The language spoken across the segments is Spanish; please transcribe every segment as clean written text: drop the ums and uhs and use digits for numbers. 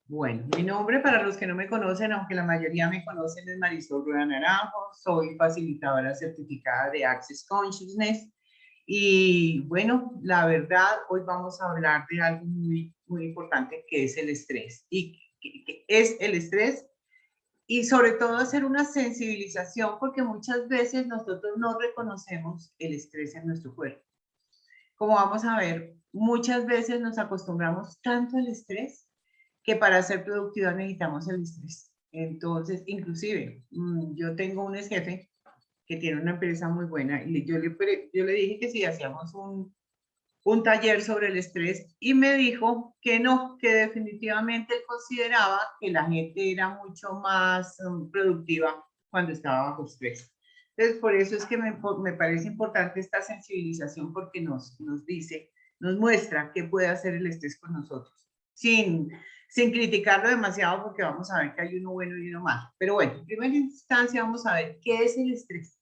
Bueno, mi nombre para los que no me conocen, aunque la mayoría me conocen, es Marisol Rueda Naranjo, soy facilitadora certificada de Access Consciousness y bueno, la verdad, hoy vamos a hablar de algo muy importante que es el estrés y que es el estrés y sobre todo hacer una sensibilización porque muchas veces nosotros no reconocemos el estrés en nuestro cuerpo. Como vamos a ver, muchas veces nos acostumbramos tanto al estrés que para ser productiva necesitamos el estrés. Entonces, inclusive, yo tengo un ex jefe que tiene una empresa muy buena y yo le dije que si hacíamos un taller sobre el estrés y me dijo que no, que definitivamente él consideraba que la gente era mucho más productiva cuando estaba bajo estrés. Entonces, por eso es que me parece importante esta sensibilización porque nos dice, nos muestra qué puede hacer el estrés con nosotros, sin criticarlo demasiado porque vamos a ver que hay uno bueno y uno malo. Pero bueno, en primera instancia vamos a ver qué es el estrés.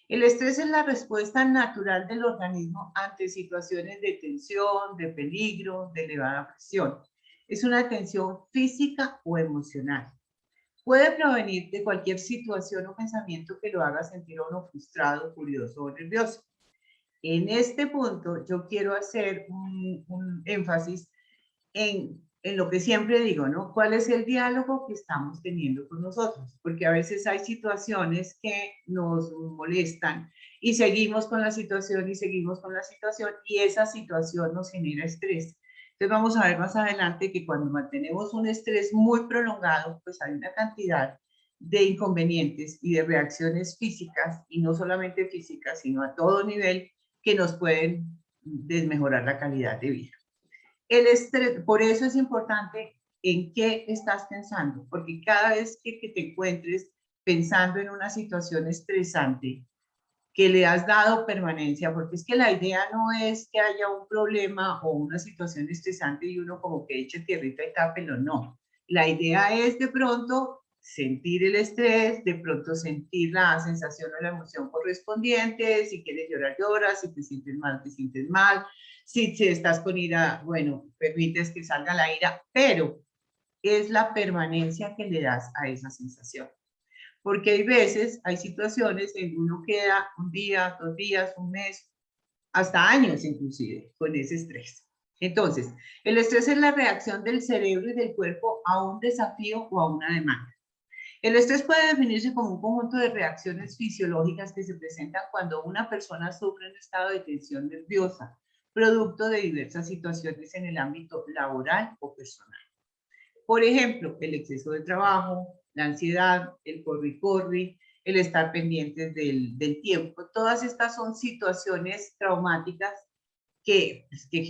El estrés es la respuesta natural del organismo ante situaciones de tensión, de peligro, de elevada presión. Es una tensión física o emocional. Puede provenir de cualquier situación o pensamiento que lo haga sentir a uno frustrado, curioso o nervioso. En este punto, yo quiero hacer un énfasis en lo que siempre digo, ¿no? ¿Cuál es el diálogo que estamos teniendo con nosotros? Porque a veces hay situaciones que nos molestan y seguimos con la situación y seguimos con la situación y esa situación nos genera estrés. Entonces vamos a ver más adelante que cuando mantenemos un estrés muy prolongado, pues hay una cantidad de inconvenientes y de reacciones físicas, y no solamente físicas, sino a todo nivel, que nos pueden desmejorar la calidad de vida. El estrés, por eso es importante en qué estás pensando, porque cada vez que te encuentres pensando en una situación estresante, que le has dado permanencia, porque es que la idea no es que haya un problema o una situación estresante y uno como que eche tierrita y tápelo, no. La idea es de pronto sentir el estrés, de pronto sentir la sensación o la emoción correspondiente, si quieres llorar, lloras, si te sientes mal, te sientes mal, si estás con ira, bueno, permites que salga la ira, pero es la permanencia que le das a esa sensación. Porque hay veces, hay situaciones en que uno queda un día, 2 días, un mes, hasta años inclusive, con ese estrés. Entonces, el estrés es la reacción del cerebro y del cuerpo a un desafío o a una demanda. El estrés puede definirse como un conjunto de reacciones fisiológicas que se presentan cuando una persona sufre un estado de tensión nerviosa, producto de diversas situaciones en el ámbito laboral o personal. Por ejemplo, el exceso de trabajo, la ansiedad, el corri-corri, el estar pendientes del tiempo. Todas estas son situaciones traumáticas que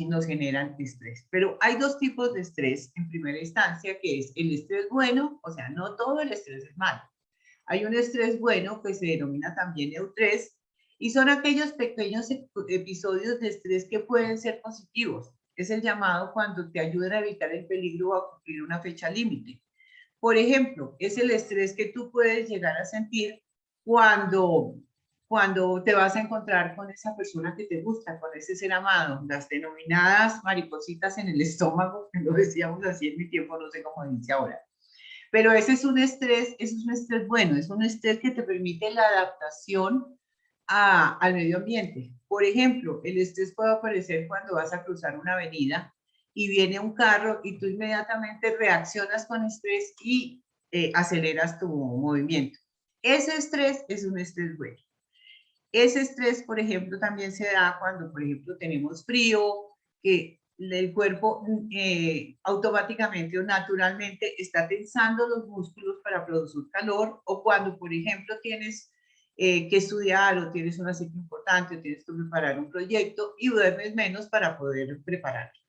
nos generan estrés. Pero hay dos tipos de estrés en primera instancia, que es el estrés bueno, o sea, no todo el estrés es malo. Hay un estrés bueno que se denomina también eustrés y son aquellos pequeños episodios de estrés que pueden ser positivos. Es el llamado cuando te ayudan a evitar el peligro o a cumplir una fecha límite. Por ejemplo, es el estrés que tú puedes llegar a sentir cuando, cuando te vas a encontrar con esa persona que te gusta, con ese ser amado, las denominadas maripositas en el estómago, que lo decíamos así en mi tiempo, no sé cómo dice ahora. Pero ese es un estrés bueno, es un estrés que te permite la adaptación al medio ambiente. Por ejemplo, el estrés puede aparecer cuando vas a cruzar una avenida y viene un carro y tú inmediatamente reaccionas con estrés y aceleras tu movimiento. Ese estrés es un estrés bueno. Ese estrés, por ejemplo, también se da cuando, por ejemplo, tenemos frío, que el cuerpo automáticamente o naturalmente está tensando los músculos para producir calor, o cuando, por ejemplo, tienes que estudiar o tienes una cita importante o tienes que preparar un proyecto y duermes menos para poder prepararlo.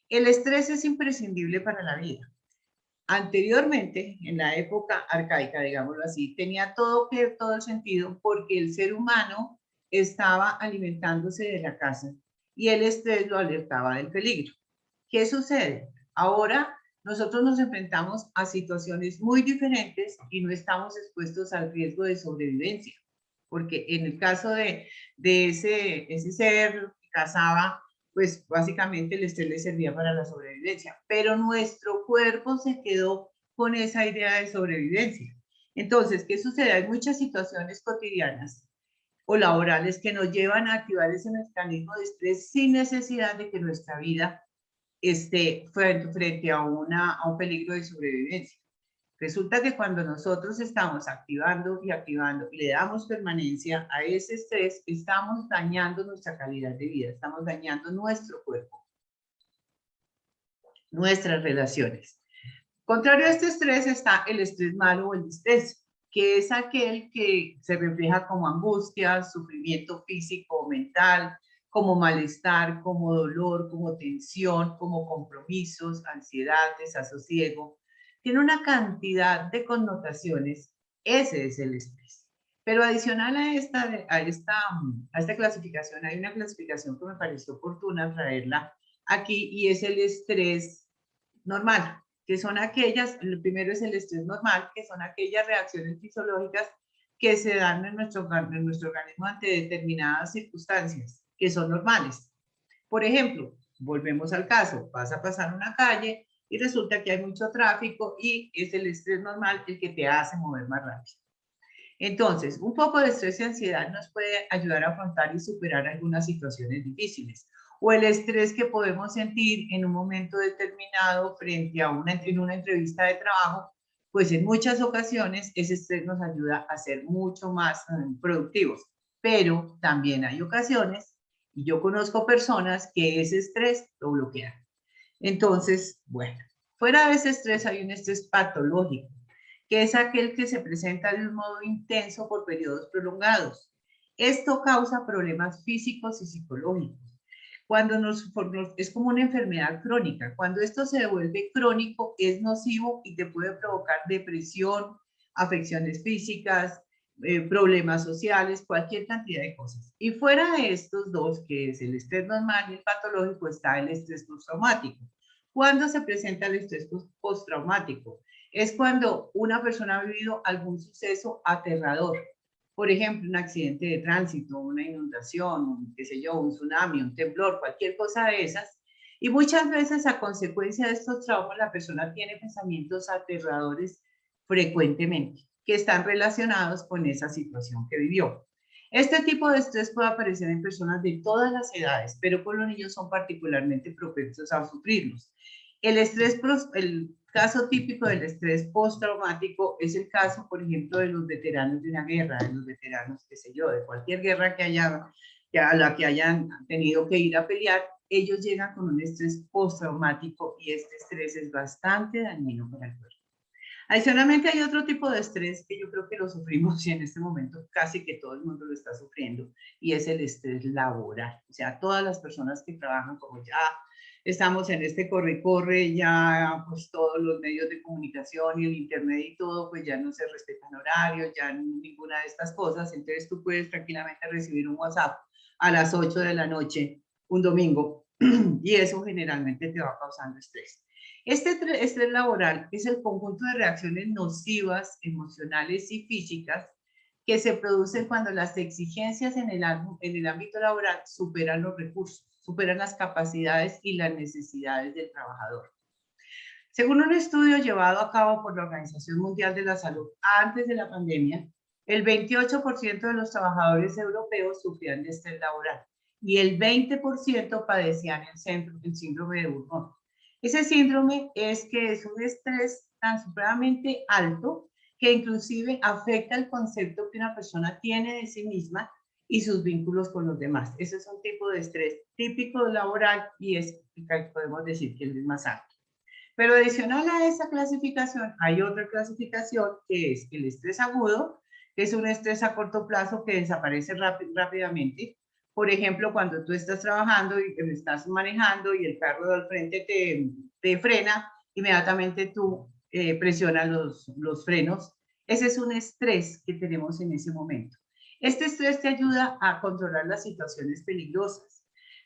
El estrés es imprescindible para la vida. Anteriormente, en la época arcaica, digámoslo así, tenía todo el sentido porque el ser humano estaba alimentándose de la caza y el estrés lo alertaba del peligro. ¿Qué sucede? Ahora nosotros nos enfrentamos a situaciones muy diferentes y no estamos expuestos al riesgo de sobrevivencia, porque en el caso de ese ser que cazaba, pues básicamente el estrés le servía para la sobrevivencia, pero nuestro cuerpo se quedó con esa idea de sobrevivencia. Entonces, ¿qué sucede? Hay muchas situaciones cotidianas o laborales que nos llevan a activar ese mecanismo de estrés sin necesidad de que nuestra vida esté frente a un peligro de sobrevivencia. Resulta que cuando nosotros estamos activando y le damos permanencia a ese estrés, estamos dañando nuestra calidad de vida, estamos dañando nuestro cuerpo, nuestras relaciones. Contrario a este estrés está el estrés malo o el estrés, que es aquel que se refleja como angustia, sufrimiento físico o mental, como malestar, como dolor, como tensión, como compromisos, ansiedad, desasosiego. Tiene una cantidad de connotaciones. Ese es el estrés. Pero adicional a esta clasificación, hay una clasificación que me pareció oportuna traerla aquí y es el estrés normal, que son aquellas, el primero es el estrés normal, que son aquellas reacciones fisiológicas que se dan en nuestro organismo ante determinadas circunstancias, que son normales. Por ejemplo, volvemos al caso, vas a pasar una calle y resulta que hay mucho tráfico y es el estrés normal el que te hace mover más rápido. Entonces, un poco de estrés y ansiedad nos puede ayudar a afrontar y superar algunas situaciones difíciles. O el estrés que podemos sentir en un momento determinado frente a en una entrevista de trabajo, pues en muchas ocasiones ese estrés nos ayuda a ser mucho más productivos. Pero también hay ocasiones, y yo conozco personas que ese estrés lo bloquean. Entonces, bueno, fuera de ese estrés hay un estrés patológico, que es aquel que se presenta de un modo intenso por periodos prolongados. Esto causa problemas físicos y psicológicos. Cuando es como una enfermedad crónica. Cuando esto se vuelve crónico, es nocivo y te puede provocar depresión, afecciones físicas, problemas sociales, cualquier cantidad de cosas. Y fuera de estos dos, que es el estrés normal y el patológico, está el estrés postraumático. ¿Cuándo se presenta el estrés postraumático? Es cuando una persona ha vivido algún suceso aterrador. Por ejemplo, un accidente de tránsito, una inundación, qué sé yo, un tsunami, un temblor, cualquier cosa de esas. Y muchas veces a consecuencia de estos traumas la persona tiene pensamientos aterradores frecuentemente que están relacionados con esa situación que vivió. Este tipo de estrés puede aparecer en personas de todas las edades, pero con los niños son particularmente propensos a sufrirlos. El caso típico del estrés postraumático es el caso, por ejemplo, de los veteranos de una guerra, de los veteranos, qué sé yo, de cualquier guerra a la que hayan tenido que ir a pelear, ellos llegan con un estrés postraumático y este estrés es bastante dañino para el cuerpo. Adicionalmente hay otro tipo de estrés que yo creo que lo sufrimos y en este momento casi que todo el mundo lo está sufriendo y es el estrés laboral. O sea, todas las personas que trabajan como ya estamos en este corre-corre, ya pues todos los medios de comunicación y el internet y todo, pues ya no se respetan horarios, ya ninguna de estas cosas. Entonces tú puedes tranquilamente recibir un WhatsApp a las 8 de la noche un domingo y eso generalmente te va causando estrés. Este estrés laboral es el conjunto de reacciones nocivas, emocionales y físicas que se producen cuando las exigencias en el ámbito laboral superan los recursos, superan las capacidades y las necesidades del trabajador. Según un estudio llevado a cabo por la Organización Mundial de la Salud antes de la pandemia, el 28% de los trabajadores europeos sufrían de estrés laboral y el 20% padecían el síndrome de burnout. Ese síndrome es que es un estrés tan supremamente alto que inclusive afecta el concepto que una persona tiene de sí misma y sus vínculos con los demás. Ese es un tipo de estrés típico laboral y es, podemos decir que es el más alto. Pero adicional a esa clasificación, hay otra clasificación que es el estrés agudo, que es un estrés a corto plazo que desaparece rápidamente. Por ejemplo, cuando tú estás trabajando y estás manejando y el carro de al frente te frena, inmediatamente tú presionas los frenos. Ese es un estrés que tenemos en ese momento. Este estrés te ayuda a controlar las situaciones peligrosas.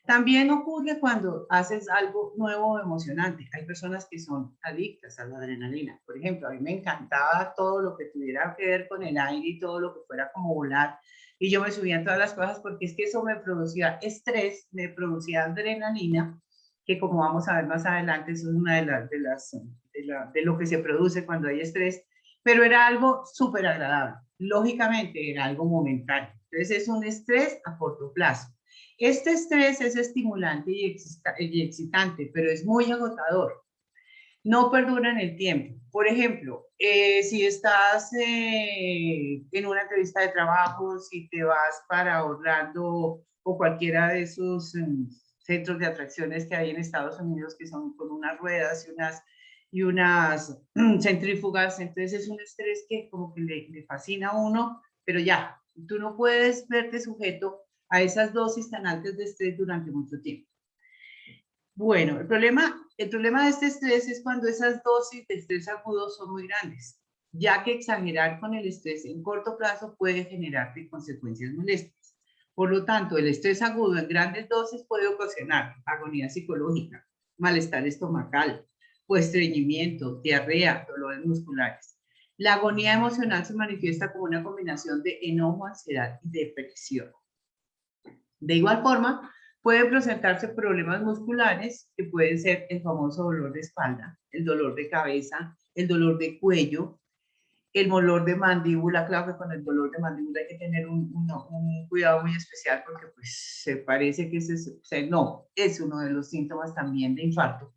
También ocurre cuando haces algo nuevo o emocionante. Hay personas que son adictas a la adrenalina. Por ejemplo, a mí me encantaba todo lo que tuviera que ver con el aire y todo lo que fuera como volar. Y yo me subía en todas las cosas porque es que eso me producía estrés, me producía adrenalina, que como vamos a ver más adelante, eso es una de lo que se produce cuando hay estrés, pero era algo súper agradable. Lógicamente era algo momentáneo. Entonces es un estrés a corto plazo. Este estrés es estimulante y excitante, pero es muy agotador. No perdura en el tiempo. Por ejemplo, si estás en una entrevista de trabajo, si te vas para Orlando o cualquiera de esos centros de atracciones que hay en Estados Unidos que son con unas ruedas y unas centrífugas, entonces es un estrés que como que le fascina a uno, pero ya, tú no puedes verte sujeto a esas dosis tan altas de estrés durante mucho tiempo. Bueno, el problema de este estrés es cuando esas dosis de estrés agudo son muy grandes, ya que exagerar con el estrés en corto plazo puede generarte consecuencias molestas. Por lo tanto, el estrés agudo en grandes dosis puede ocasionar agonía psicológica, malestar estomacal, o estreñimiento, diarrea, dolores musculares. La agonía emocional se manifiesta como una combinación de enojo, ansiedad y depresión. De igual forma, pueden presentarse problemas musculares que pueden ser el famoso dolor de espalda, el dolor de cabeza, el dolor de cuello, el dolor de mandíbula. Claro que con el dolor de mandíbula hay que tener un cuidado muy especial porque pues se parece que no, es uno de los síntomas también de infarto.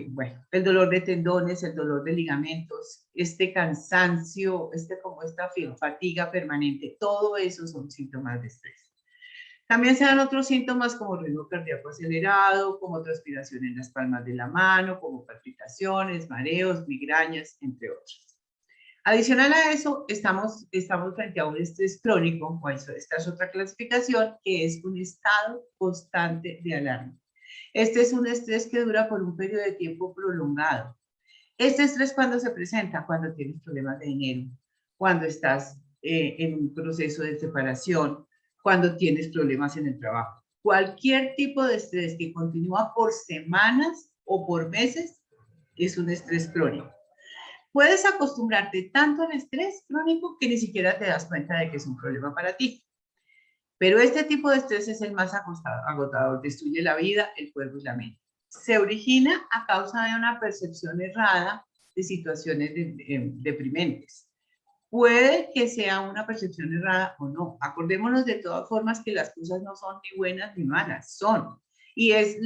Bueno, el dolor de tendones, el dolor de ligamentos, este cansancio, como esta fatiga permanente, todo eso son síntomas de estrés. También se dan otros síntomas como ritmo cardíaco acelerado, como transpiración en las palmas de la mano, como palpitaciones, mareos, migrañas, entre otros. Adicional a eso, estamos frente a un estrés crónico, o esta es otra clasificación, que es un estado constante de alarma. Este es un estrés que dura por un periodo de tiempo prolongado. Este estrés, ¿cuándo se presenta? Cuando tienes problemas de dinero, cuando estás en un proceso de separación, cuando tienes problemas en el trabajo. Cualquier tipo de estrés que continúa por semanas o por meses es un estrés crónico. Puedes acostumbrarte tanto al estrés crónico que ni siquiera te das cuenta de que es un problema para ti. Pero este tipo de estrés es el más agotador, destruye la vida, el cuerpo y la mente. Se origina a causa de una percepción errada de situaciones deprimentes. Puede que sea una percepción errada o no. Acordémonos de todas formas que las cosas no son ni buenas ni malas, son. Y es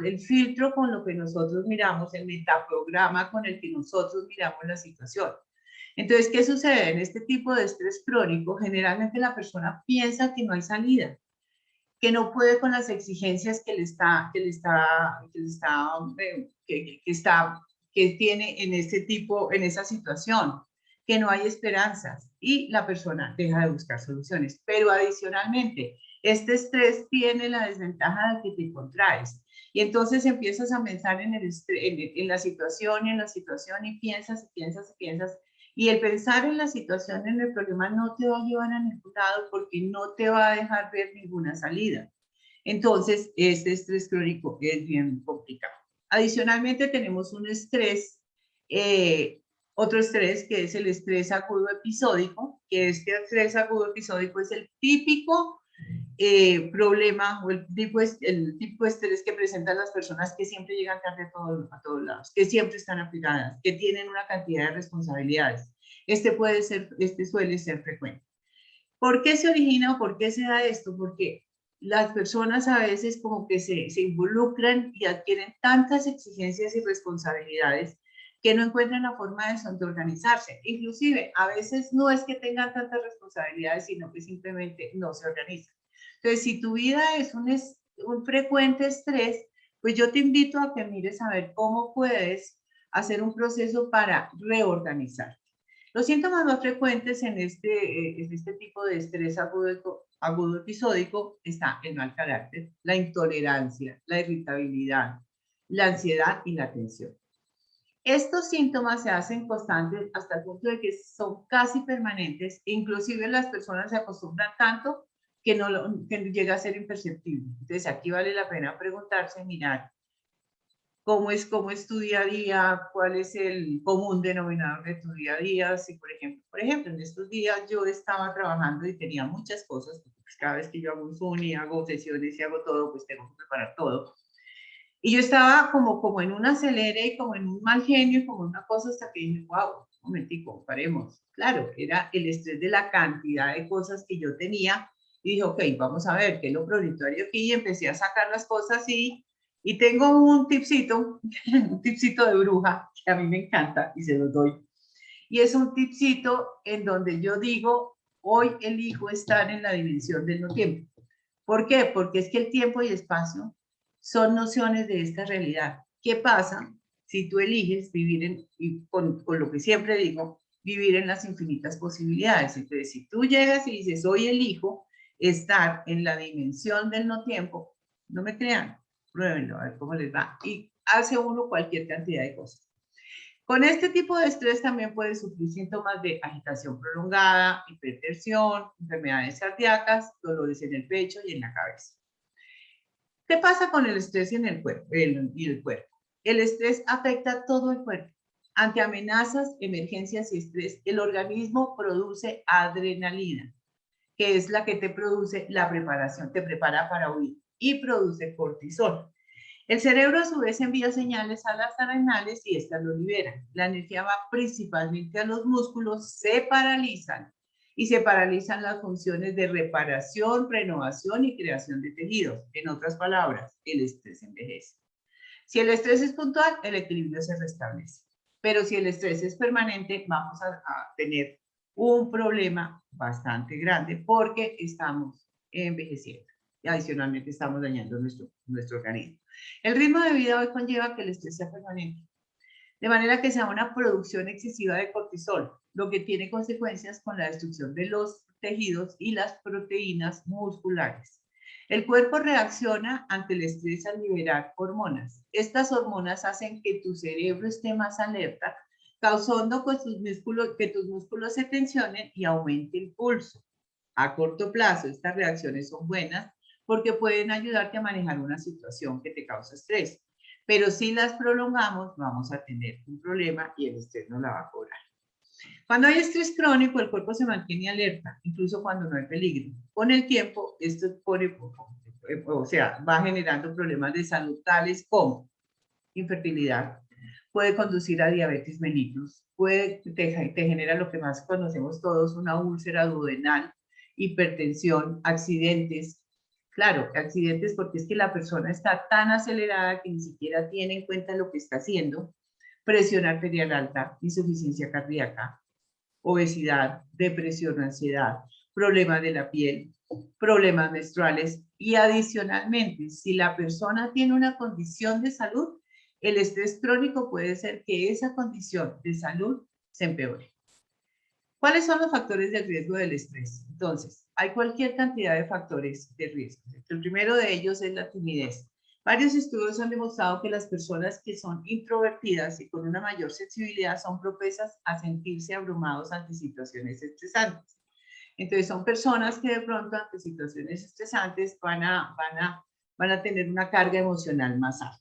el filtro con lo que nosotros miramos, el metaprograma con el que nosotros miramos la situación. Entonces, ¿qué sucede? En este tipo de estrés crónico, generalmente la persona piensa que no hay salida, que no puede con las exigencias que tiene en este tipo, en esa situación, que no hay esperanzas y la persona deja de buscar soluciones. Pero adicionalmente, este estrés tiene la desventaja de que te contraes y entonces empiezas a pensar en la situación y en la situación y piensas y piensas y piensas. Y el pensar en la situación, en el problema, no te va a llevar a ningún lado porque no te va a dejar ver ninguna salida. Entonces, este estrés crónico es bien complicado. Adicionalmente, tenemos un estrés, otro estrés que es el estrés agudo episódico, que este estrés agudo episódico es el típico problema o el tipo de estrés que presentan las personas que siempre llegan tarde a todos lados, que siempre están aplicadas, que tienen una cantidad de responsabilidades. Este suele ser frecuente. ¿Por qué se origina o por qué se da esto? Porque las personas a veces como que se involucran y adquieren tantas exigencias y responsabilidades que no encuentran la forma de organizarse. Inclusive, a veces no es que tengan tantas responsabilidades, sino que simplemente no se organizan. Entonces, si tu vida es un frecuente estrés, pues yo te invito a que mires a ver cómo puedes hacer un proceso para reorganizar. Los síntomas más frecuentes en este tipo de estrés agudo episódico está el mal carácter, la intolerancia, la irritabilidad, la ansiedad y la tensión. Estos síntomas se hacen constantes hasta el punto de que son casi permanentes, inclusive las personas se acostumbran tanto que llega a ser imperceptible. Entonces aquí vale la pena preguntarse, mirar, cómo es tu día a día, cuál es el común denominador de tu día a día. Si, por ejemplo, en estos días yo estaba trabajando y tenía muchas cosas, pues cada vez que yo hago un Zoom y hago sesiones y hago todo, pues tengo que preparar todo. Y yo estaba como en un acelere y como en un mal genio y como una cosa hasta que dije, wow, un momentico, paremos. Claro, era el estrés de la cantidad de cosas que yo tenía y dije, ok, vamos a ver qué es lo prioritario aquí y empecé a sacar las cosas y tengo un tipcito, un tipcito de bruja que a mí me encanta y se lo doy. Y es un tipcito en donde yo digo, hoy elijo estar en la dimensión del no tiempo. ¿Por qué? Porque es que el tiempo y espacio son nociones de esta realidad. ¿Qué pasa si tú eliges vivir con lo que siempre digo, vivir en las infinitas posibilidades? Entonces, si tú llegas y dices, hoy elijo estar en la dimensión del no tiempo, no me crean, pruébenlo, a ver cómo les va. Y hace uno cualquier cantidad de cosas. Con este tipo de estrés también puede sufrir síntomas de agitación prolongada, hipertensión, enfermedades cardíacas, dolores en el pecho y en la cabeza. ¿Qué pasa con el estrés en el cuerpo? El cuerpo? El estrés afecta a todo el cuerpo. Ante amenazas, emergencias y estrés, el organismo produce adrenalina, que es la que te produce la preparación, te prepara para huir, y produce cortisol. El cerebro a su vez envía señales a las adrenales y estas lo liberan. La energía va principalmente a los músculos, se paralizan y se paralizan las funciones de reparación, renovación y creación de tejidos. En otras palabras, el estrés envejece. Si el estrés es puntual, el equilibrio se restablece. Pero si el estrés es permanente, vamos a tener un problema bastante grande porque estamos envejeciendo y adicionalmente estamos dañando nuestro organismo. El ritmo de vida hoy conlleva que el estrés sea permanente, de manera que sea una producción excesiva de cortisol, lo que tiene consecuencias con la destrucción de los tejidos y las proteínas musculares. El cuerpo reacciona ante el estrés al liberar hormonas. Estas hormonas hacen que tu cerebro esté más alerta, causando que tus músculos se tensionen y aumente el pulso. A corto plazo, estas reacciones son buenas porque pueden ayudarte a manejar una situación que te causa estrés. Pero si las prolongamos, vamos a tener un problema y el estrés nos la va a cobrar. Cuando hay estrés crónico, el cuerpo se mantiene alerta, incluso cuando no hay peligro. Con el tiempo, esto va generando problemas de salud tales como infertilidad, puede conducir a diabetes mellitus, te genera lo que más conocemos todos, una úlcera duodenal, hipertensión, accidentes. Claro, accidentes porque es que la persona está tan acelerada que ni siquiera tiene en cuenta lo que está haciendo. Presión arterial alta, insuficiencia cardíaca, obesidad, depresión, ansiedad, problemas de la piel, problemas menstruales y adicionalmente, si la persona tiene una condición de salud, el estrés crónico puede ser que esa condición de salud se empeore. ¿Cuáles son los factores de riesgo del estrés? Entonces, hay cualquier cantidad de factores de riesgo. El primero de ellos es la timidez. Varios estudios han demostrado que las personas que son introvertidas y con una mayor sensibilidad son propensas a sentirse abrumados ante situaciones estresantes. Entonces, son personas que de pronto ante situaciones estresantes van a tener una carga emocional más alta.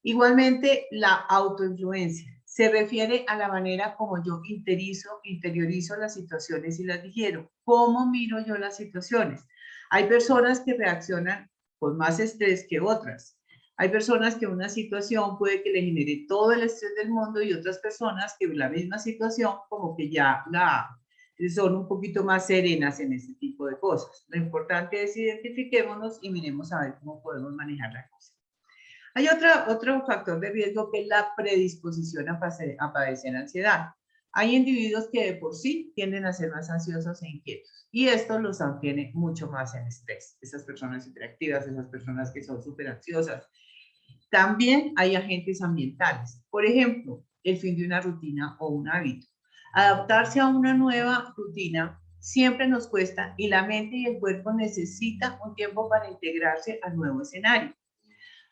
Igualmente, la autoinfluencia se refiere a la manera como yo interiorizo las situaciones y las digiero. ¿Cómo miro yo las situaciones? Hay personas que reaccionan con más estrés que otras. Hay personas que una situación puede que le genere todo el estrés del mundo y otras personas que la misma situación como que ya son un poquito más serenas en ese tipo de cosas. Lo importante es identifiquémonos y miremos a ver cómo podemos manejar la cosa. Hay otro factor de riesgo que es la predisposición a padecer ansiedad. Hay individuos que de por sí tienden a ser más ansiosos e inquietos y esto los mantiene mucho más en estrés. Esas personas hiperactivas, esas personas que son súper ansiosas. También hay agentes ambientales. Por ejemplo, el fin de una rutina o un hábito. Adaptarse a una nueva rutina siempre nos cuesta y la mente y el cuerpo necesitan un tiempo para integrarse al nuevo escenario.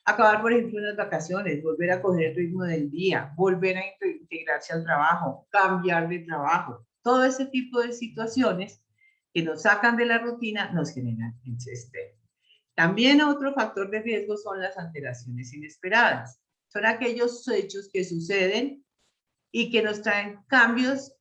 Acabar, por ejemplo, unas vacaciones, volver a coger el ritmo del día, volver a integrarse al trabajo, cambiar de trabajo. Todo ese tipo de situaciones que nos sacan de la rutina, nos generan estrés. También otro factor de riesgo son las alteraciones inesperadas. Son aquellos hechos que suceden y que nos traen cambios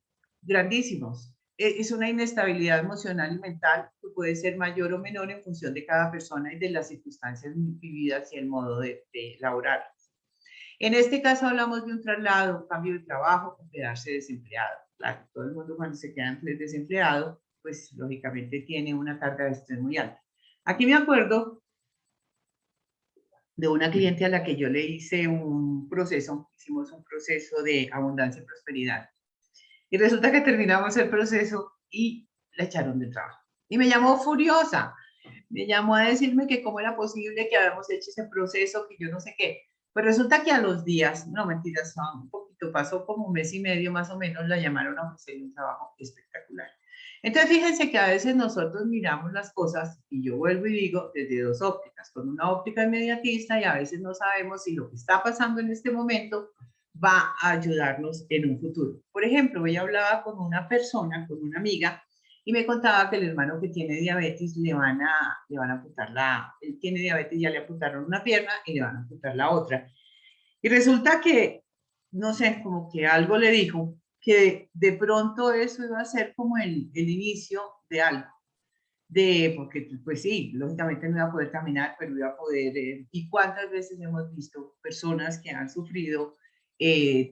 grandísimos. Es una inestabilidad emocional y mental que puede ser mayor o menor en función de cada persona y de las circunstancias vividas y el modo de laborar. En este caso hablamos de un traslado, un cambio de trabajo, o quedarse desempleado. Claro, todo el mundo cuando se queda desempleado, pues lógicamente tiene una carga de estrés muy alta. Aquí me acuerdo de una cliente a la que yo le hice un proceso, hicimos un proceso de abundancia y prosperidad. Y resulta que terminamos el proceso y la echaron del trabajo. Y me llamó furiosa. Me llamó a decirme que cómo era posible que habíamos hecho ese proceso, que yo no sé qué. Pues resulta que a los días, no mentiras, un poquito, pasó como un mes y medio más o menos, la llamaron a ofrecer un trabajo espectacular. Entonces, fíjense que a veces nosotros miramos las cosas, y yo vuelvo y digo, desde dos ópticas, con una óptica inmediatista, y a veces no sabemos si lo que está pasando en este momento va a ayudarnos en un futuro. Por ejemplo, hoy hablaba con una persona, con una amiga, y me contaba que el hermano que tiene diabetes le van a amputar él tiene diabetes, ya le amputaron una pierna y le van a amputar la otra. Y resulta que, no sé, como que algo le dijo, que de pronto eso iba a ser como el inicio de algo. Porque pues sí, lógicamente no iba a poder caminar, pero iba a poder, y cuántas veces hemos visto personas que han sufrido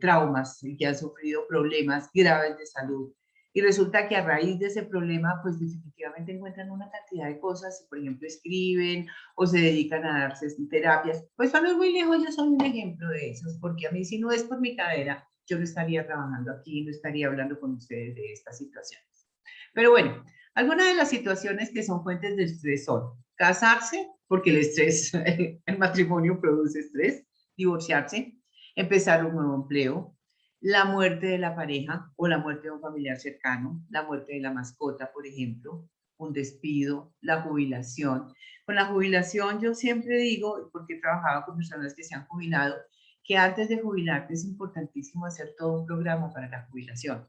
traumas, que han sufrido problemas graves de salud, y resulta que a raíz de ese problema, pues definitivamente encuentran una cantidad de cosas, por ejemplo, escriben o se dedican a darse terapias. Pues para no ir muy lejos, yo soy un ejemplo de esos, porque a mí si no es por mi cadera, yo no estaría trabajando aquí, no estaría hablando con ustedes de estas situaciones. Pero bueno, algunas de las situaciones que son fuentes de estrés son casarse, porque el estrés, el matrimonio produce estrés, divorciarse, empezar un nuevo empleo, la muerte de la pareja o la muerte de un familiar cercano, la muerte de la mascota, por ejemplo, un despido, la jubilación. Con la jubilación yo siempre digo, porque he trabajado con personas que se han jubilado, que antes de jubilarte es importantísimo hacer todo un programa para la jubilación,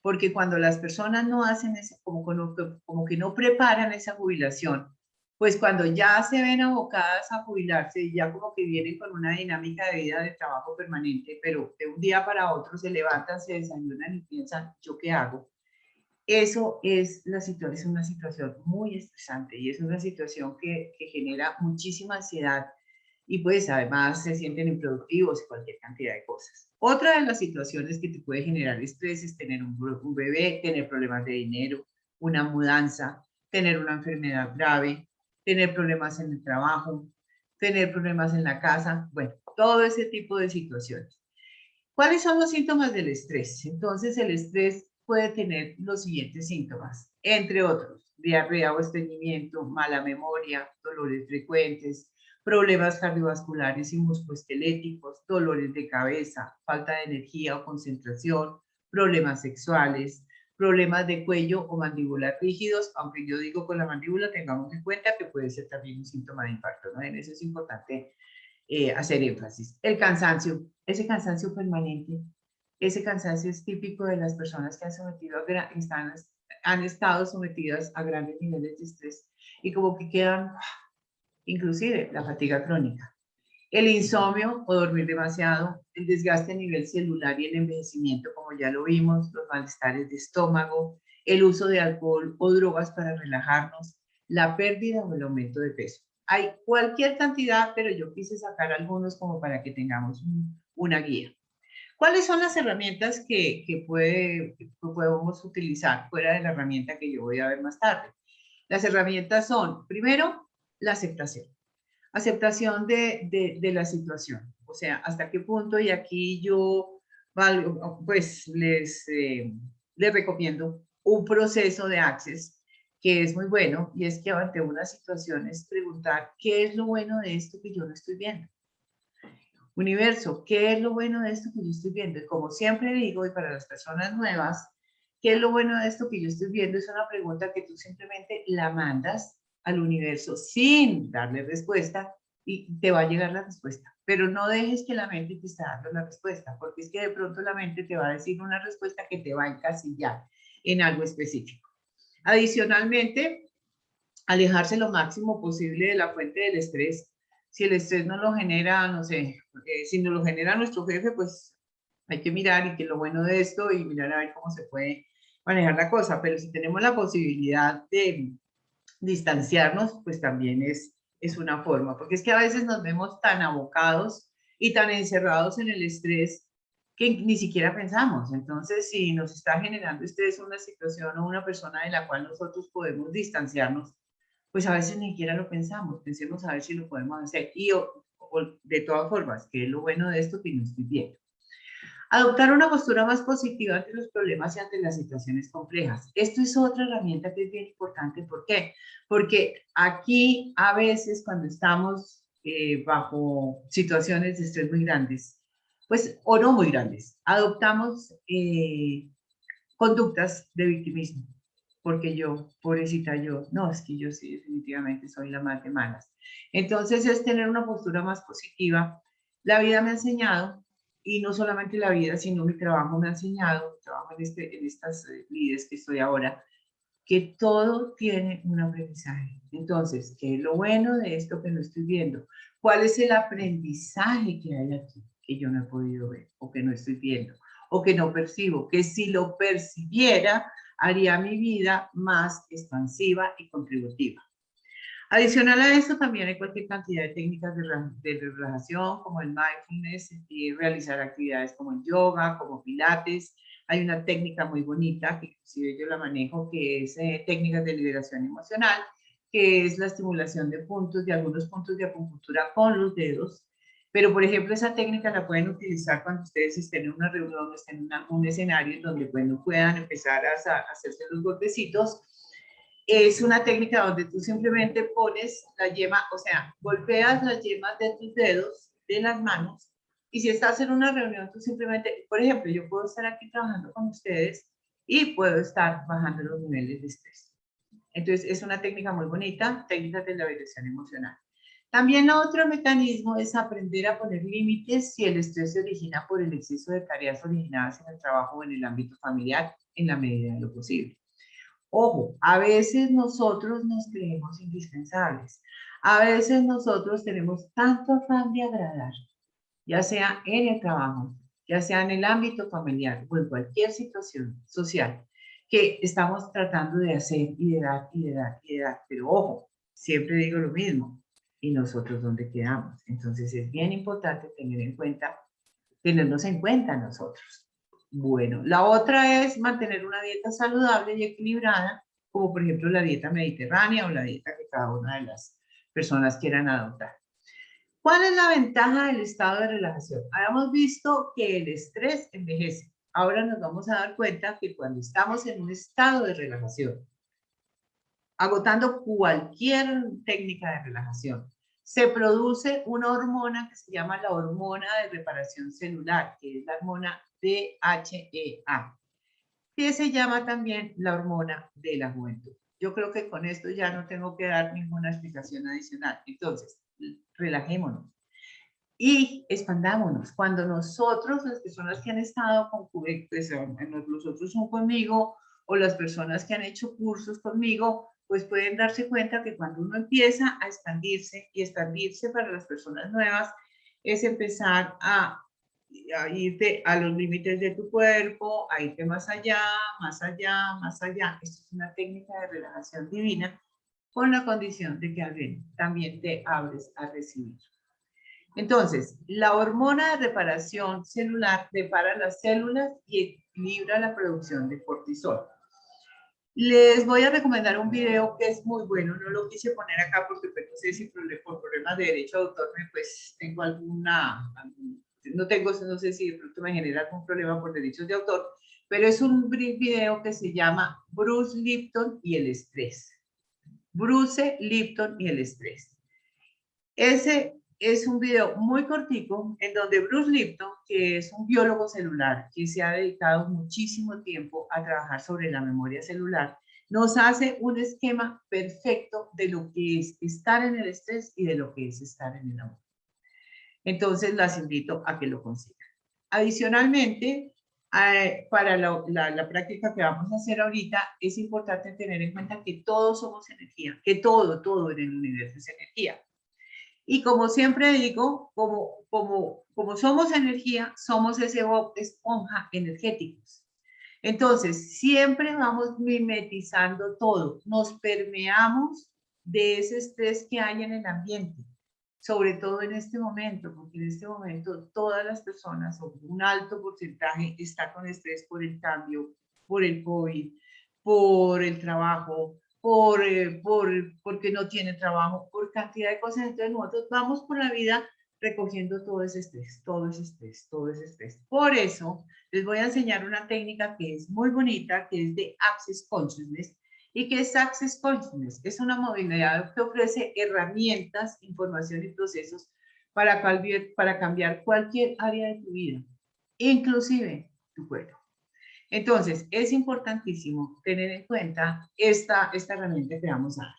porque cuando las personas no hacen eso, como que no preparan esa jubilación, pues cuando ya se ven abocadas a jubilarse, ya como que vienen con una dinámica de vida de trabajo permanente, pero de un día para otro se levantan, se desayunan y piensan, ¿yo qué hago? Eso es es una situación muy estresante y es una situación que genera muchísima ansiedad y pues además se sienten improductivos y cualquier cantidad de cosas. Otra de las situaciones que te puede generar estrés es tener un bebé, tener problemas de dinero, una mudanza, tener una enfermedad grave, tener problemas en el trabajo, tener problemas en la casa, bueno, todo ese tipo de situaciones. ¿Cuáles son los síntomas del estrés? Entonces, el estrés puede tener los siguientes síntomas, entre otros, diarrea o estreñimiento, mala memoria, dolores frecuentes, problemas cardiovasculares y musculoesqueléticos, dolores de cabeza, falta de energía o concentración, problemas sexuales, problemas de cuello o mandíbula rígidos, aunque yo digo con la mandíbula tengamos en cuenta que puede ser también un síntoma de infarto, ¿no? En eso es importante hacer énfasis. El cansancio, ese cansancio permanente, ese cansancio es típico de las personas que han estado sometidas a grandes niveles de estrés y como que quedan, inclusive la fatiga crónica. El insomnio o dormir demasiado, el desgaste a nivel celular y el envejecimiento, como ya lo vimos, los malestares de estómago, el uso de alcohol o drogas para relajarnos, la pérdida o el aumento de peso. Hay cualquier cantidad, pero yo quise sacar algunos como para que tengamos una guía. ¿Cuáles son las herramientas que podemos utilizar fuera de la herramienta que yo voy a ver más tarde? Las herramientas son, primero, la aceptación. Aceptación de la situación. O sea, hasta qué punto, y aquí yo pues les recomiendo un proceso de Access que es muy bueno, y es que ante una situación es preguntar qué es lo bueno de esto que yo no estoy viendo. Universo, ¿qué es lo bueno de esto que yo estoy viendo? Y como siempre digo, y para las personas nuevas, ¿qué es lo bueno de esto que yo estoy viendo? Es una pregunta que tú simplemente la mandas al universo sin darle respuesta y te va a llegar la respuesta. Pero no dejes que la mente te esté dando la respuesta, porque es que de pronto la mente te va a decir una respuesta que te va a encasillar en algo específico. Adicionalmente, alejarse lo máximo posible de la fuente del estrés. Si el estrés no lo genera, no sé, si no lo genera nuestro jefe, pues hay que mirar y que lo bueno de esto y mirar a ver cómo se puede manejar la cosa. Pero si tenemos la posibilidad de distanciarnos, pues también es una forma, porque es que a veces nos vemos tan abocados y tan encerrados en el estrés que ni siquiera pensamos. Entonces, si nos está generando estrés una situación o una persona de la cual nosotros podemos distanciarnos, pues a veces ni siquiera lo pensamos, pensemos a ver si lo podemos hacer. Y de todas formas, ¿qué es lo bueno de esto? Que no estoy bien. Adoptar una postura más positiva ante los problemas y ante las situaciones complejas. Esto es otra herramienta que es bien importante. ¿Por qué? Porque aquí a veces cuando estamos bajo situaciones de estrés muy grandes, pues, o no muy grandes, adoptamos conductas de victimismo. Porque yo, pobrecita yo, no, es que yo sí definitivamente soy la más de malas. Entonces es tener una postura más positiva. La vida me ha enseñado, y no solamente la vida, sino mi trabajo me ha enseñado, mi trabajo en estas líderes que estoy ahora, que todo tiene un aprendizaje. Entonces, ¿qué es lo bueno de esto que no estoy viendo? ¿Cuál es el aprendizaje que hay aquí que yo no he podido ver o que no estoy viendo o que no percibo? Que si lo percibiera, haría mi vida más expansiva y contributiva. Adicional a eso, también hay cualquier cantidad de técnicas de relajación, como el mindfulness, y realizar actividades como el yoga, como pilates. Hay una técnica muy bonita, que inclusive yo la manejo, que es técnicas de liberación emocional, que es la estimulación de puntos, de algunos puntos de acupuntura con los dedos. Pero, por ejemplo, esa técnica la pueden utilizar cuando ustedes estén en una reunión, estén en un escenario en donde bueno, puedan empezar a hacerse los golpecitos. Es una técnica donde tú simplemente pones la yema, o sea, golpeas las yemas de tus dedos, de las manos, y si estás en una reunión, tú simplemente, por ejemplo, yo puedo estar aquí trabajando con ustedes y puedo estar bajando los niveles de estrés. Entonces, es una técnica muy bonita, técnica de la liberación emocional. También otro mecanismo es aprender a poner límites si el estrés se origina por el exceso de tareas originadas en el trabajo o en el ámbito familiar, en la medida de lo posible. Ojo, a veces nosotros nos creemos indispensables. A veces nosotros tenemos tanto afán de agradar, ya sea en el trabajo, ya sea en el ámbito familiar o en cualquier situación social, que estamos tratando de hacer y de dar y de dar y de dar. Pero ojo, siempre digo lo mismo. ¿Y nosotros dónde quedamos? Entonces es bien importante tenernos en cuenta nosotros. Bueno, la otra es mantener una dieta saludable y equilibrada, como por ejemplo la dieta mediterránea o la dieta que cada una de las personas quieran adoptar. ¿Cuál es la ventaja del estado de relajación? Habíamos visto que el estrés envejece. Ahora nos vamos a dar cuenta que cuando estamos en un estado de relajación, agotando cualquier técnica de relajación, se produce una hormona que se llama la hormona de reparación celular, que es la hormona DHEA, que se llama también la hormona de la juventud. Yo creo que con esto ya no tengo que dar ninguna explicación adicional. Entonces, relajémonos y expandámonos. Cuando nosotros, las personas que han estado con pues, los otros son conmigo, o las personas que han hecho cursos conmigo, pues pueden darse cuenta que cuando uno empieza a expandirse, y expandirse para las personas nuevas es empezar a irte a los límites de tu cuerpo, a irte más allá, más allá, más allá. Esto es una técnica de relajación divina, con la condición de que también te abres a recibir. Entonces, la hormona de reparación celular repara las células y equilibra la producción de cortisol. Les voy a recomendar un video que es muy bueno, no lo quise poner acá porque pues, no sé si por problemas de derecho de autor pues tengo no sé si de pronto me genera algún problema por derechos de autor, pero es un video que se llama Bruce Lipton y el estrés. Bruce Lipton y el estrés. Ese es un video muy cortico en donde Bruce Lipton, que es un biólogo celular que se ha dedicado muchísimo tiempo a trabajar sobre la memoria celular, nos hace un esquema perfecto de lo que es estar en el estrés y de lo que es estar en el amor. Entonces, las invito a que lo consigan. Adicionalmente, Para la práctica que vamos a hacer ahorita, es importante tener en cuenta que todos somos energía, que todo en el universo es energía. Y como siempre digo, como somos energía, somos ese esponja energéticos. Entonces, siempre vamos mimetizando todo, nos permeamos de ese estrés que hay en el ambiente, sobre todo en este momento, porque en este momento todas las personas, o un alto porcentaje, está con estrés por el cambio, por el COVID, por el trabajo, porque no tiene trabajo, por cantidad de cosas. Entonces nosotros vamos por la vida recogiendo todo ese estrés, todo ese estrés, todo ese estrés. Por eso les voy a enseñar una técnica que es muy bonita, que es de Access Consciousness. ¿Y qué es Access Consciousness? Es una modalidad que ofrece herramientas, información y procesos para cambiar cualquier área de tu vida, inclusive tu cuerpo. Entonces, es importantísimo tener en cuenta esta herramienta que vamos a dar.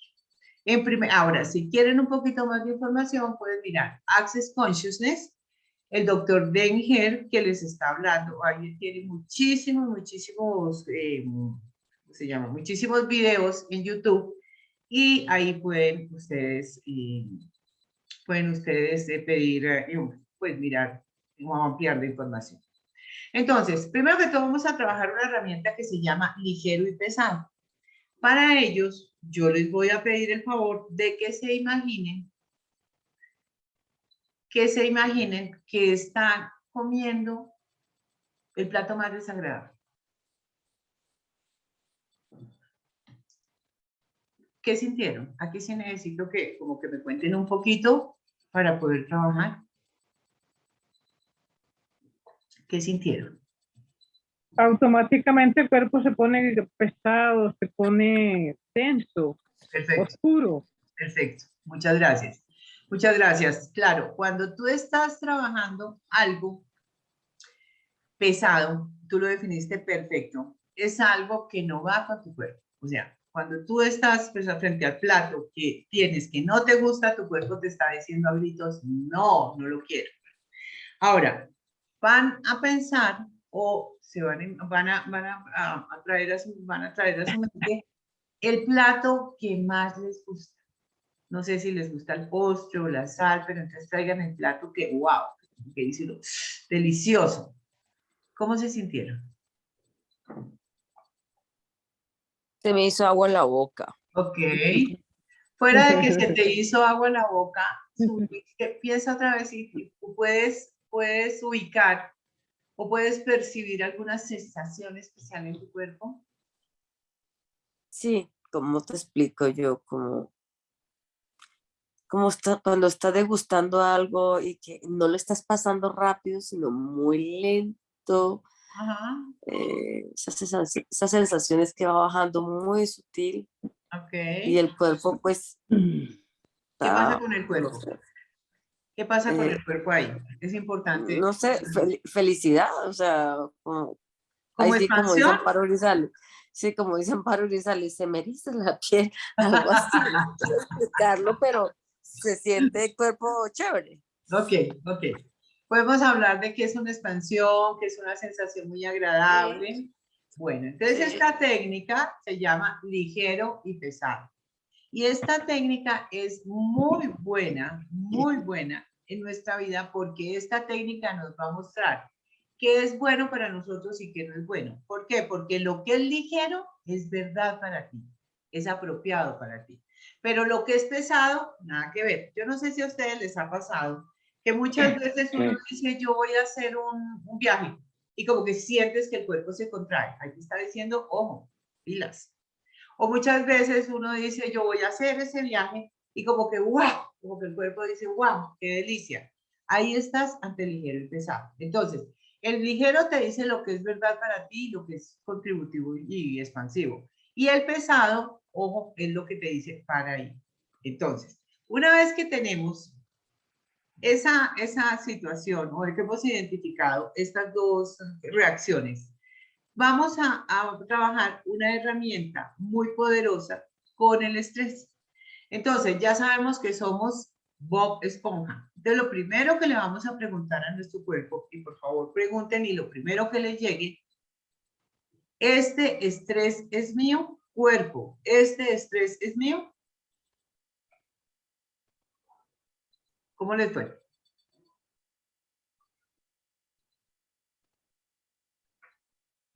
Ahora, si quieren un poquito más de información, pueden mirar Access Consciousness, el doctor Denger, que les está hablando. Ahí tiene muchísimos, ¿cómo se llama? Muchísimos videos en YouTube, y ahí pueden ustedes pedir, pues mirar o ampliar la información. Entonces, primero que todo vamos a trabajar una herramienta que se llama ligero y pesado. Para ellos, yo les voy a pedir el favor de que se imaginen que están comiendo el plato más desagradable. ¿Qué sintieron? Aquí sí necesito que como que me cuenten un poquito para poder trabajar. ¿Qué sintieron? Automáticamente el cuerpo se pone pesado, se pone tenso, Perfecto. oscuro. Perfecto. Muchas gracias. Muchas gracias. Claro, cuando tú estás trabajando algo pesado, tú lo definiste perfecto, es algo que no va con tu cuerpo. O sea, cuando tú estás pues, frente al plato que tienes que no te gusta, tu cuerpo te está diciendo a gritos, no, no lo quiero. Ahora, van a pensar o van a traer a su mente el plato que más les gusta. No sé si les gusta el postre o la sal, pero entonces traigan el plato que, wow, que dice delicioso. ¿Cómo se sintieron? Se me hizo agua en la boca. Ok. Fuera de que se te hizo agua en la boca, piensa otra vez y puedes ubicar o puedes percibir alguna sensación especial en tu cuerpo. Sí, ¿cómo te explico yo? Cuando estás degustando algo y que no lo estás pasando rápido, sino muy lento. Ajá. Esas sensaciones que va bajando muy sutil. Ok. Y el cuerpo, pues. ¿Qué pasa con el cuerpo? No sé, ¿Qué pasa con el cuerpo ahí? Es importante. no sé, felicidad, o sea, ¿Como ahí sí, como dice expansión? Amparo Grisales. Sí, como dice Amparo Grisales, se me eriza la piel, algo así. No quiero explicarlo, pero se siente el cuerpo chévere. Ok, ok. Podemos hablar de que es una expansión, que es una sensación muy agradable. Sí. Bueno, entonces Sí. esta técnica se llama ligero y pesado. Y esta técnica es muy buena en nuestra vida, porque esta técnica nos va a mostrar qué es bueno para nosotros y qué no es bueno. ¿Por qué? Porque lo que es ligero es verdad para ti, es apropiado para ti. Pero lo que es pesado, nada que ver. Yo no sé si a ustedes les ha pasado que muchas veces uno dice, yo voy a hacer un viaje, y como que sientes que el cuerpo se contrae. Ahí te está diciendo, ojo, pilas. O muchas veces uno dice, yo voy a hacer ese viaje, y como que, wow, como que el cuerpo dice, wow, qué delicia. Ahí estás ante el ligero y pesado. Entonces, el ligero te dice lo que es verdad para ti, lo que es contributivo y expansivo. Y el pesado, ojo, es lo que te dice para ahí. Entonces, una vez que tenemos esa situación, o que hemos identificado estas dos reacciones, vamos a trabajar una herramienta muy poderosa con el estrés. Entonces, ya sabemos que somos Bob Esponja. Entonces, lo primero que le vamos a preguntar a nuestro cuerpo, y por favor pregunten y lo primero que les llegue, ¿este estrés es mío? Cuerpo, ¿este estrés es mío? ¿Cómo les fue?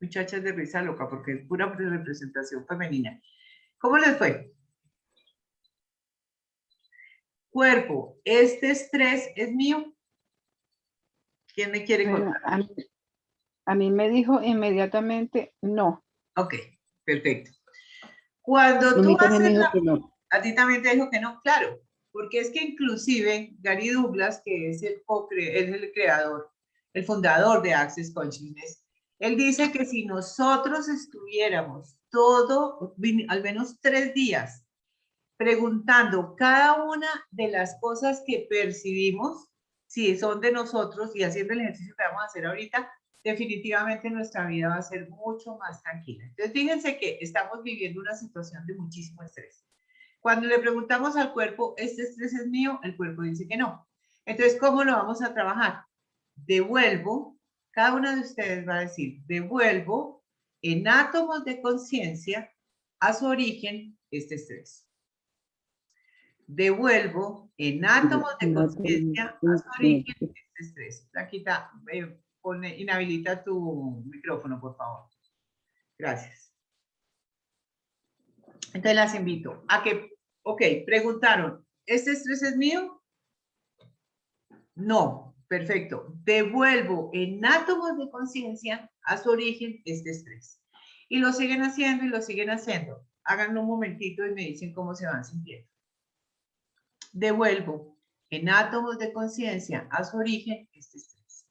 Muchachas de risa loca, porque es pura representación femenina. ¿Cómo les fue? Cuerpo, ¿este estrés es mío? ¿Quién me quiere Bueno, contar? a mí me dijo inmediatamente no. Ok, perfecto. Y Cuando a tú mí también me haces dijo la... que no. A ti también te dijo que no, claro, porque es que inclusive Gary Douglas, que es es el creador, el fundador de Access Consciousness, él dice que si nosotros estuviéramos al menos 3 días, preguntando cada una de las cosas que percibimos, si son de nosotros y haciendo el ejercicio que vamos a hacer ahorita, definitivamente nuestra vida va a ser mucho más tranquila. Entonces, fíjense que estamos viviendo una situación de muchísimo estrés. Cuando le preguntamos al cuerpo, ¿este estrés es mío? El cuerpo dice que no. Entonces, ¿cómo lo vamos a trabajar? Devuelvo, cada una de ustedes va a decir, devuelvo en átomos de conciencia a su origen este estrés. Devuelvo en átomos de conciencia a su origen este estrés. Laquita, inhabilita tu micrófono, por favor. Gracias. Entonces las invito a que, ok, preguntaron, ¿este estrés es mío? No, perfecto. Devuelvo en átomos de conciencia a su origen este estrés. Y lo siguen haciendo y lo siguen haciendo. Háganlo un momentito y me dicen cómo se van sintiendo. Devuelvo en átomos de conciencia a su origen este estrés.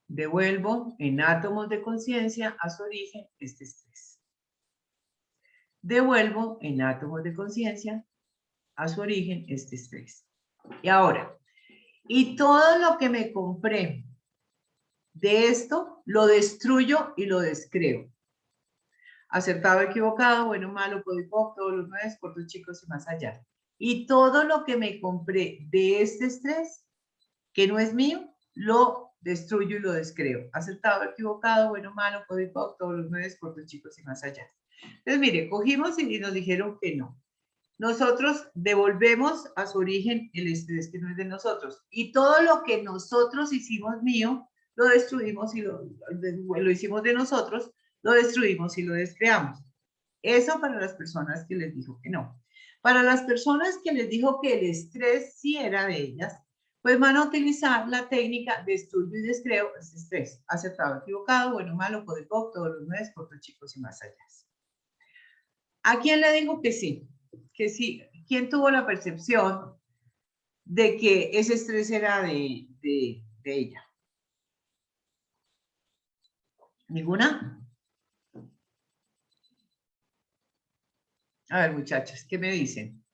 Devuelvo en átomos de conciencia a su origen este estrés. Devuelvo en átomos de conciencia a su origen este estrés. Y ahora, y todo lo que me compré de esto, lo destruyo y lo descreo. Acertado, equivocado, bueno, malo, podipoc, todos los 9, cortos, chicos y más allá. Y todo lo que me compré de este estrés, que no es mío, lo destruyo y lo descreo. Acertado, equivocado, bueno, malo, podipoc, todos los 9, cortos, chicos y más allá. Entonces, mire, cogimos y nos dijeron que no. Nosotros devolvemos a su origen el estrés que no es de nosotros. Y todo lo que nosotros hicimos mío, lo destruimos y lo hicimos de nosotros, lo destruimos y lo descreamos. Eso para las personas que les dijo que no. Para las personas que les dijo que el estrés sí era de ellas, pues van a utilizar la técnica destruyo y descreo ese estrés. Acertado, equivocado, bueno, malo, podipoc, todos los 9, cortos, chicos y más allá. ¿A quién le dijo que sí? Que sí. ¿Quién tuvo la percepción de que ese estrés era de ella? ¿Ninguna? A ver, muchachas, ¿qué me dicen?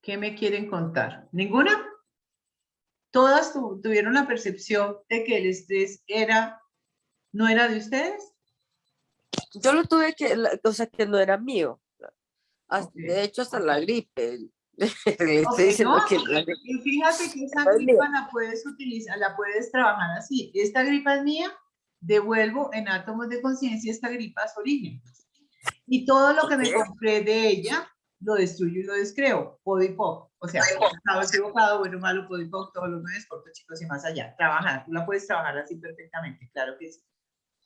¿Qué me quieren contar? ¿Ninguna? ¿Todas tuvieron la percepción de que el estrés no era de ustedes? Yo lo tuve o sea, que no era mío. Okay. De hecho, hasta la gripe. Le estoy Ok, diciendo no. que Y fíjate que esa no es mía. gripa la puedes utilizar, la puedes trabajar así. Esta gripa es mía, devuelvo en átomos de conciencia esta gripa a su origen. Y todo lo que me compré de ella, lo destruyo y lo descreo. Podipoc. O sea, estaba equivocado, bueno, malo, podipoc, todos los 9, cortos, chicos y más allá. Trabajar, tú la puedes trabajar así perfectamente, claro que sí.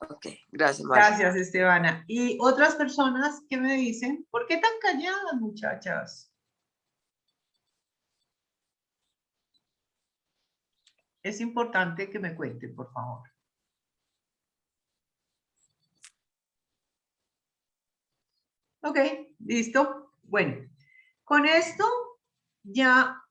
Ok, gracias, María. Gracias, Estebana. Y otras personas que me dicen, ¿por qué tan calladas, muchachas? Es importante que me cuenten, por favor. Ok, listo. Bueno, con esto ya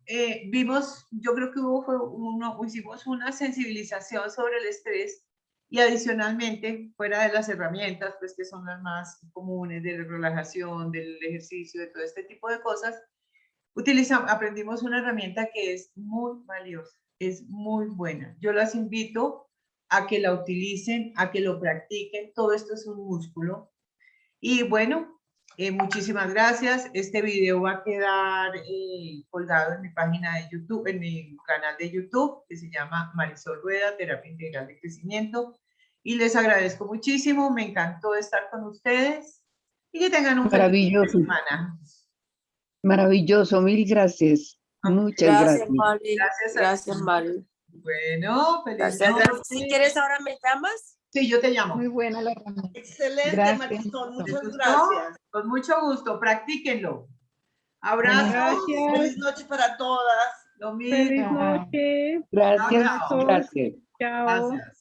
vimos, yo creo que hicimos una sensibilización sobre el estrés y adicionalmente, fuera de las herramientas, pues que son las más comunes de la relajación, del ejercicio, de todo este tipo de cosas, aprendimos una herramienta que es muy valiosa, es muy buena. Yo las invito a que la utilicen, a que lo practiquen. Todo esto es un músculo. Y bueno, Muchísimas gracias. Este video va a quedar colgado en mi página de YouTube, en mi canal de YouTube, que se llama Marisol Rueda, Terapia Integral de Crecimiento. Y les agradezco muchísimo. Me encantó estar con ustedes y que tengan un feliz fin de semana. Maravilloso, mil gracias. Muchas Gracias, gracias. Mari. Gracias a Gracias, ti. Mari. Bueno, feliz Gracias. noche. Si quieres, ahora me llamas. Sí, yo te llamo. Muy buena la herramienta. Excelente, Gracias. Marisol. ¿Les Muchas gustó? gracias. Con mucho gusto. Practíquenlo. Abrazos. Gracias. Feliz noche para todas. Lo Feliz mismo. noche. Gracias, Chao. gracias. Chao. Gracias.